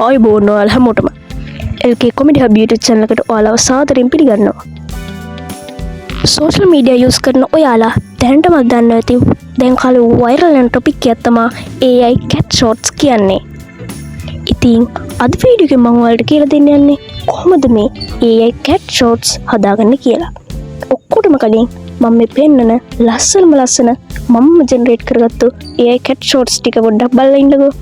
ආයුබෝවන් ඔයාලා හැමෝටම LK comedy hub YouTube channel එකට ඔයාලව සාදරයෙන් පිළිගන්නවා. සෝෂල් මීඩියා යූස් කරන ඔයාලා දැනටම දන්නවා ඇති දැන් කාලේ වෛරල් යන ටොපික් එකක් තමයි AI cat shorts කියන්නේ. ඉතින් අද වීඩියෝ එකේ මම ඔයාලට කියලා දෙන්න යන්නේ කොහොමද මේ AI cat shorts හදාගන්නේ කියලා. ඔක්කොටම කලින් මම මේ පෙන්නන ලස්සන මම ජෙනරේට් කරගත්තු AI cat shorts ටික පොඩ්ඩක් බලලා ඉන්නකෝ.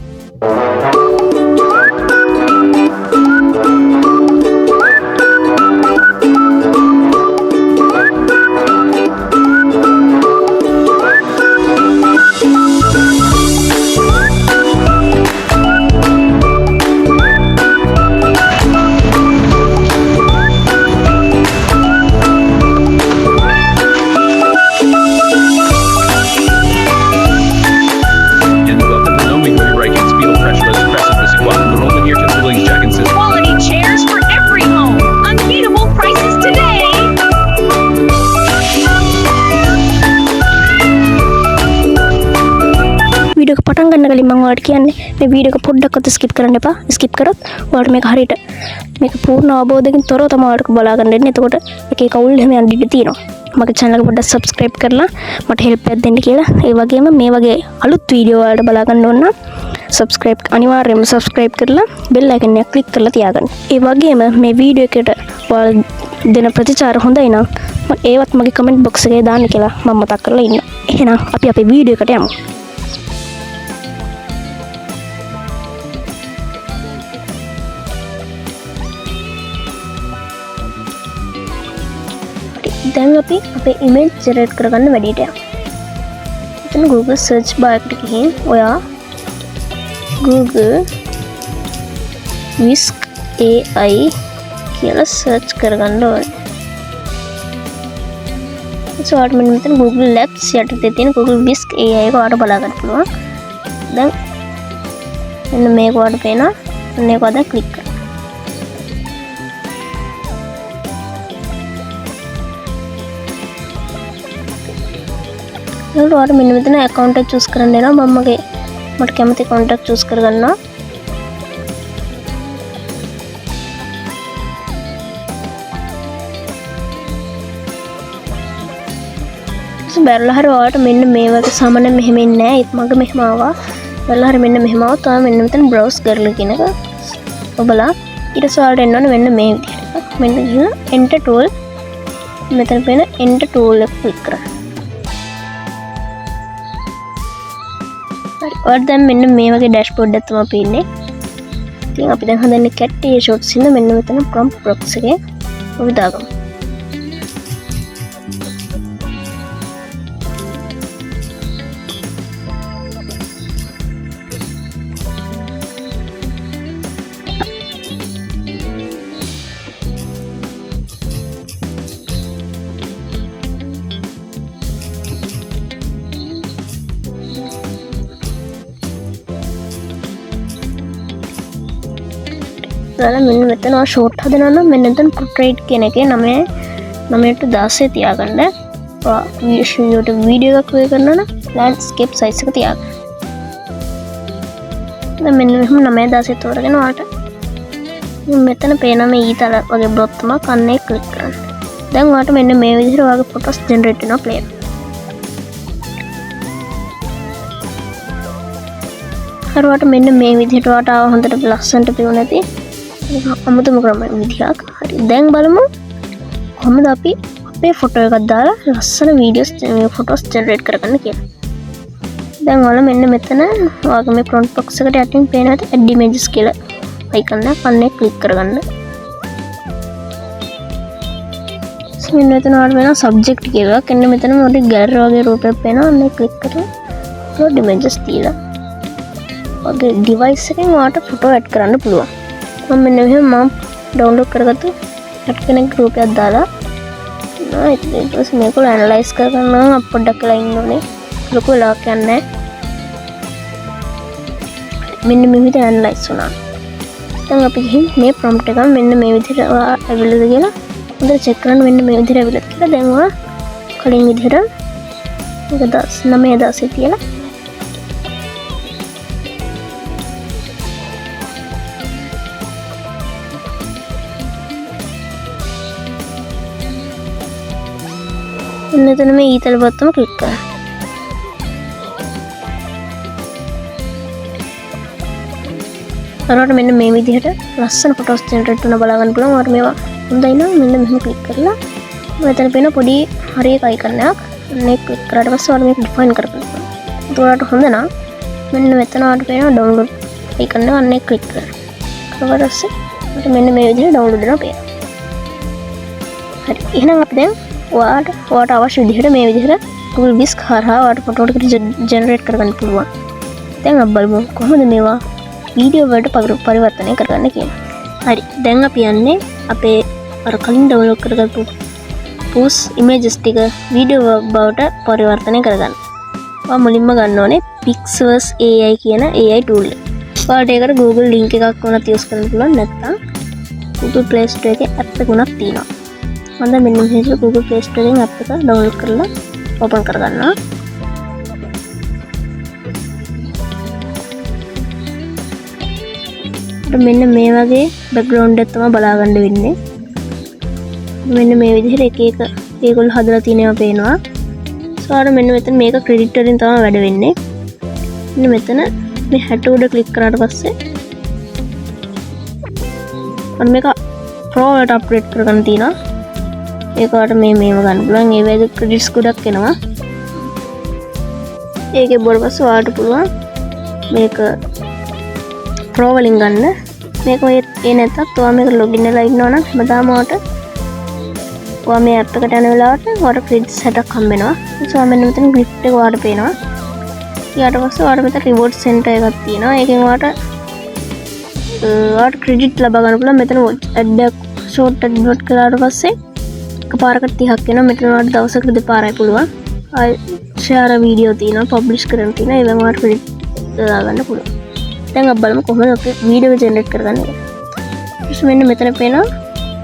පටන් ගන්න කලින් මම ඔයාලට කියන්නේ මේ වීඩියෝ එක පොඩ්ඩක්වත් ස්කිප් කරන්න එපා. ස්කිප් කරොත් ඔයාලට මේක හරියට මේක පූර්ණ අවබෝධයකින් තොරව තමයි ඔයාලට බලා ගන්න දෙන්නේ. එතකොට එක එක අවුල් එහෙම යන්න ඉඩ තියෙනවා. මගේ channel එක පොඩ්ඩක් subscribe කරලා මට help එකක් දෙන්න කියලා. ඒ වගේම මේ වගේ අලුත් වීඩියෝ ඔයාලට බලා ගන්න ඕන නම් අනිවාර්යයෙන්ම subscribe කරලා bell icon එක click කරලා තියාගන්න. ඒ වගේම මේ වීඩියෝ එකට ඔයාලා දෙන ප්‍රතිචාර හොඳයි නම් ඒවත් මගේ comment box එකේ දාන්න කියලා මම මතක් කරලා ඉන්නවා. එහෙනම් අපි අපේ වීඩියෝ එකට යමු. දැන් අපි අපේ image generate කරගන්න වැඩේට යමු. එතන Google search bar එකට ගිහින් ඔයා Google Whisk AI කියලා search කරගන්න ඕනේ. ඒසොට මෙන්න මෙතන Google Labs යටතේ තියෙන Google Whisk AI එක ඔයාලට බලා ගන්න පුළුවන්. දැන් මෙන්න මේක ඔයාලට පේනවා. මේක ඔයාලා ක්ලික් කරන්න. ඔයාලට මෙන්න මෙතන account එක choose කරන්න දෙනවා. මම මට කැමති account එක choose කරගන්නවා. බැලලා හරිය ඔයාලට මෙන්න මේ වගේ සාමාන්‍ය මෙහෙම ඉන්නේ නැහැ. ඒත් මගේ මෙහෙම ආවා. බැලලා හරිය මෙන්න මෙහෙම ආවා. තමයි මෙන්න මෙතන browse කරලා කියන එක ඔබලා ඊට පස්සේ ඔයාලට එන්න ඕනේ මෙන්න මේ විදිහට. මෙන්න ගිහලා enter tool මෙතන පේන enter tool එක click කරන්න. ඔයාලට දැන් මෙන්න මේ වගේ dashboard එකක් තමයි පේන්නේ. ඉතින් අපි දැන් හදන්නේ cat AI shorts ඉන්න මෙන්න මෙතන prompt box එකේ අපි දාගමු. මෙන්න මෙතන ෂෝට් හදනවා නම් මෙන්න මෙතන portrait කියන එකේ 9:16 තියාගන්න. YouTube වීඩියෝ එකක් play කරනවා නම් landscape size එක තියාගන්න. දැන් මෙන්න මෙහෙම 9:16 තෝරගෙන ඔයාලට මෙතන පේන මේ ඊතල වගේ බ්ලොක් තමයි කන්නේ ක්ලික් කරන්න. දැන් ඔයාලට මෙන්න මේ විදිහට ඔයාගේ photos generate වෙනවා play. හරියට මෙන්න මේ විදිහට ඔයාලට ආව හොඳට ලස්සනට පේන්නේ නැති අමුතුම ක්‍රම විදිහක්. හරි දැන් බලමු කොහොමද අපි අපේ ෆොටෝ එකක් දාලා ලස්සන ෆොටෝස් ජෙනරේට් කරගන්න කියලා. දැන් ඔයාලා මෙන්න මෙතන ඔයාගේ මේ ප්‍රොම්ප්ට් බොක්ස් එකට යටින් පේන ඇති add images කියලා අයිකන් එක අන්න එක ක්ලික් කරගන්න. මෙන්න මෙතන ඔයාලට වෙන subject කියලා එන්න මෙතන මොකද gallery වගේ රූපයක් පේනවා. අන්න එක ක්ලික් කරලා upload images තියලා ඔයාගේ device එකෙන් ඔයාලට ෆොටෝ add කරන්න පුළුවන්. මම මෙන්න මෙහෙම ඩවුන්ලෝඩ් කරගත්තු ඇඩ් කෙනෙක් රූපයක් දාලා ඊට පස්සේ මේක ඇනලයිස් කරගන්නවා. පොඩ්ඩක් වෙලා ඉන්න ඕනේ. ලොකු වෙලාවක් යන්නේ මෙන්න මේ විදිහට ඇනලයිස් වුණා. දැන් අපි ගිහින් මේ ප්‍රොම්ප්ට් එක මෙන්න මේ විදිහට ඇවිල්ලාද කියලා හොඳට චෙක් කරන්න. මෙන්න මේ විදිහට ඇවිල්ලාද කියලා දැන් ඔයා කලින් විදිහට මේක 9:16 තියලා මෙතන මේ ඊතල බොත්තම ක්ලික් කරන්න. අරකට මෙන්න මේ විදිහට ලස්සන ෆොටෝස් ජෙනරේට් වෙන බලා ගන්න පුළුවන්. ඔයාලට මේවා හොඳයි නම් මෙන්න මෙහෙම ක්ලික් කරලා මෙතන පේන පොඩි හරියක අයිකන් එකක් අනේ ක්ලික් කරාට පස්සේ ඔයාලා මේක ඩිෆයින් කරගන්න පුළුවන්. ඒක ඔයාලට හොඳ නම් මෙන්න මෙතන ඔයාලට පේන ඩවුන්ලෝඩ් අයිකන් එක අනේ ක්ලික් කරන්න. ඊට පස්සේ ඔයාලට මෙන්න මේ විදිහට ඩවුන්ලෝඩ් වෙනවා පේනවා. හරි. එහෙනම් අපි දැන් ඔයාලට අවශ්‍ය විදිහට මේ විදිහට Google Whisk හරහා ඔයාලට ෆොටෝ ටික ජෙනරේට් කරගන්න පුළුවන්. දැන් අපි බලමු කොහොමද මේවා වීඩියෝ වලට පරිවර්තනය කරගන්න කියලා. හරි. දැන් අපි යන්නේ අපේ අර කලින් ඩවුන්ලෝඩ් කරගත්තු පෝස් ඉමේජස් ටික වීඩියෝ බවට පරිවර්තනය කරගන්න. ඔයා මුලින්ම ගන්න ඕනේ Pixverse AI කියන AI tool එක. ඔයාලට ඒකට Google link එකක් වුණත් use කරන්න පුළුවන්. නැත්නම් Google Play Store එකේ app එක උනත් තියෙනවා. මම දැන් මෙන්න මෙහෙම Google Play Store එකෙන් app එක download කරලා open කරගන්නවා. මෙන්න මේ වගේ බෑග්ග්‍රවුන්ඩ් එකක් තමයි බලා ගන්න වෙන්නේ. මෙන්න මේ විදිහට එක එක ඒගොල්ලෝ හදලා තියෙනවා පේනවා. සාර මෙන්න මෙතන මේක ක්‍රෙඩිට් වලින් තමයි වැඩ වෙන්නේ. මෙන්න මෙතන මේ හැට උඩ ක්ලික් කරාට පස්සේ අර මේක Pro එකට අප්ග්‍රේඩ් කරගන්න තියෙනවා. ඒකට මේව ගන්න පුළුවන්. ඒ වගේ ක්‍රෙඩිට්ස් ගොඩක් එනවා. ඒකේ බොර පස්සේ ඔයාලට පුළුවන් මේක Pro වලින් ගන්න. මේක ඔය ඒ නැත්තත් ඔයා මේක ලොගින් වෙලා ඉන්නවා නම් හැමදාම ඔයාලට ඔයා මේ app එකට යන වෙලාවට ඔයාලට ක්‍රෙඩිට්ස් 60ක් හම්බ වෙනවා. ඒ නිසා මෙන්න මෙතන gift එක ඔයාලට පේනවා. ඊට පස්සේ ඔයාලට මෙතන reward center එකක් තියෙනවා. ඒකෙන් ඔයාලට ක්‍රෙඩිට් ලබා ගන්න පුළුවන්. මෙතන ad එකක් short ad download කළාට පස්සේ එකපාරකට 30ක් එනවා. මෙතන ඔයාලට දවසකට දෙපාරයි පුළුවන්. share වීඩියෝ තියෙනවා, publish කරන්න තියෙනවා. ඒවෙන් ඔයාලට ක්‍රෙඩිට් ලබා ගන්න පුළුවන්. දැන් අපි බලමු කොහොමද අපි වීඩියෝ ජෙනරේට් කරගන්නේ කියලා. ඊට මෙන්න මෙතන පේන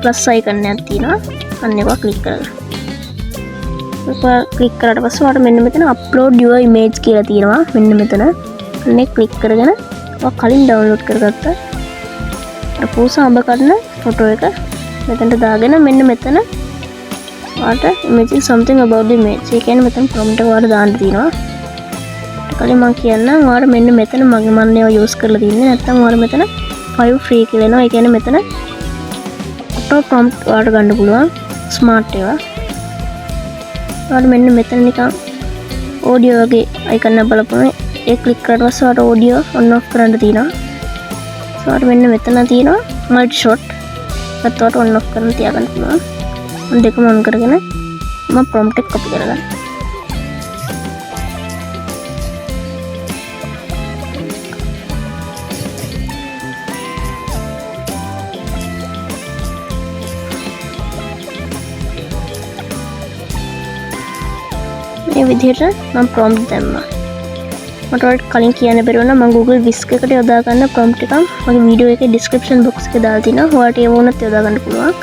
ප්ලස් අයිකන් එකක් තියෙනවා. අන්න ඒක ක්ලික් කරගන්න. ඒක ක්ලික් කරාට පස්සේ ඔයාලට මෙන්න මෙතන upload your image කියලා තියෙනවා. මෙන්න මෙතන අන්න ඒක ක්ලික් කරගෙන ඔයා කලින් ඩවුන්ලෝඩ් කරගත්ත අර පූසාඹ කරන ෆොටෝ එක මෙතනට දාගෙන මෙන්න මෙතන ඔයාලට imagine something about the image. ඒ කියන්නේ මෙතන prompt එක ඔයාලට දාන්න තියෙනවා. කලින් මම කියන්නම් ඔයාලා මෙන්න මෙතන මගේ මම ඒවා යූස් කරලා තින්නේ නැත්නම් ඔයාලා මෙතන 5 free කියලා එනවා. ඒ කියන්නේ මෙතන auto prompt ඔයාලට ගන්න පුළුවන් ස්මාර්ට් ඒවා. ඔයාලා මෙන්න මෙතන නිකන් audio වගේ icon එක බලපුවම ඒ click කරලා පස්සේ ඔයාලට audio on off කරන්න තියෙනවා. ඔයාලට මෙන්න මෙතන තියෙනවා multi shot. ඒත් ඔයාලට on off කරන්න තියාගන්න පුළුවන්. මම දෙකම on කරගෙන මම prompt එක copy කරගන්නවා. මේ විදිහට මම prompt දැම්මා. මට ඔයාලට කලින් කියන්න බැරි වුණා මම Google Whisk එකට යොදා ගන්න prompt එකක් මගේ වීඩියෝ එකේ description box එකේ දාලා තිනවා. ඔයාලට ඒව වුණත් යොදා ගන්න පුළුවන්.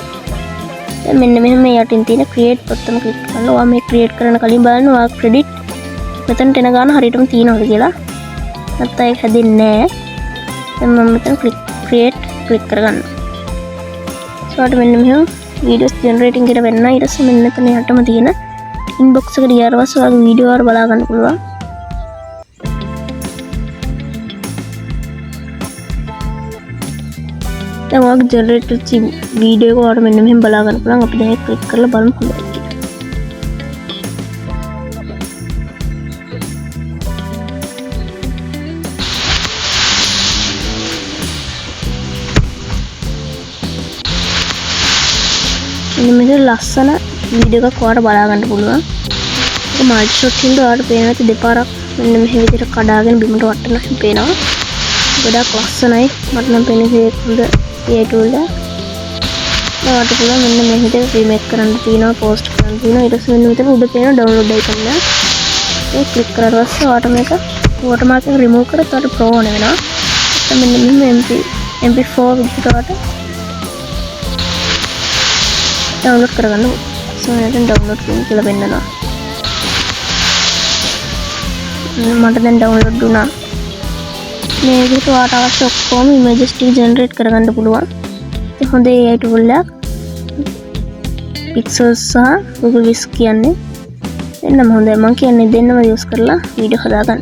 දැන් මෙන්න මෙහෙම මේ යටින් තියෙන create බටන් ක්ලික් කරලා ඔයා මේ create කරන කලින් බලන්න ඔයා credit මෙතනට එන ගාන හරියටම තියෙනවද කියලා. නැත්නම් ඒක හැදෙන්නේ නැහැ. දැන් මම මෙතන create ක්ලික් කරගන්න. ඔයාලට මෙන්න මෙහෙම videos generating කියලා වෙන්න. ඊට පස්සේ මෙන්න මෙතන යටම තියෙන inbox එකට ගියාට පස්සේ ඔයාලගේ වීඩියෝ වල බලා ගන්න පුළුවන්. දැන් ඔයාලගේ ජෙනරේට් වෙච්ච වීඩියෝ එක ඔයාලට මෙන්න මෙහෙම බලා ගන්න පුළුවන්. අපි දැන් ඒක ක්ලික් කරලා බලමු කොහොමද කියලා. මෙන්න මෙතන ලස්සන වීඩියෝ එකක් ඔයාලට බලා ගන්න පුළුවන්. ඒක මල්ටි ෂොට් හින්දා ඔයාලට පේනවා ඇති දෙපාරක් මෙන්න මෙහෙ විදිහට කඩාගෙන බිමට වටනවා පේනවා. ගොඩක් ලස්සනයි. මට නම් පේන්නේ ඒක හොඳ AI tool එක. ඔයාලට පුළුවන් මෙන්න මේ විදිහට රීමේක් කරන්න තියෙනවා, පෝස්ට් කරන්න තියෙනවා. ඊට පස්සේ මෙන්න මෙතන උඩ පේන ඩවුන්ලෝඩ් අයිකන් එක. ඒක ක්ලික් කරලා පස්සේ ඔයාලට මේක watermark එක remove කරත් ඔයාලට pro ඕන වෙනවා. එතන මෙන්න මෙහෙම MP4 විදිහට ඔයාලට ඩවුන්ලෝඩ් කරගන්න. සෝනෙන් ඩවුන්ලෝඩ් කියලා පෙන්නනවා. මට දැන් ඩවුන්ලෝඩ් වුණා. මේ විදිහට ඔයාලට අවශ්‍ය ඔක්කොම ඉමේජස් ටික ජෙනරේට් කරගන්න පුළුවන්. ඒ හොඳ AI tool එකක්. Pixverse සහ Google Whisk කියන්නේ එන්නම හොඳයි මං කියන්නේ දෙන්නම යූස් කරලා වීඩියෝ හදාගන්න.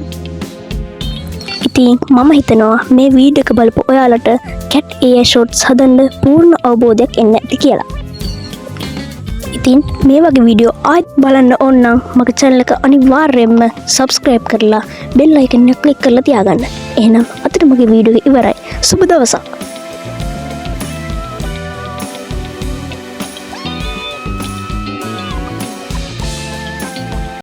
ඉතින් මම හිතනවා මේ වීඩියෝ එක බලපු ඔයාලට cat AI shorts හදන්න පූර්ණ අවබෝධයක් එන්න ඇති කියලා. ඉතින් මේ වගේ වීඩියෝ ආයෙත් බලන්න ඕන නම් මගේ channel එක අනිවාර්යයෙන්ම subscribe කරලා bell icon එක click කරලා තියාගන්න. එහෙනම් අතට මගේ වීඩියෝ එක ඉවරයි. සුබ දවසක්.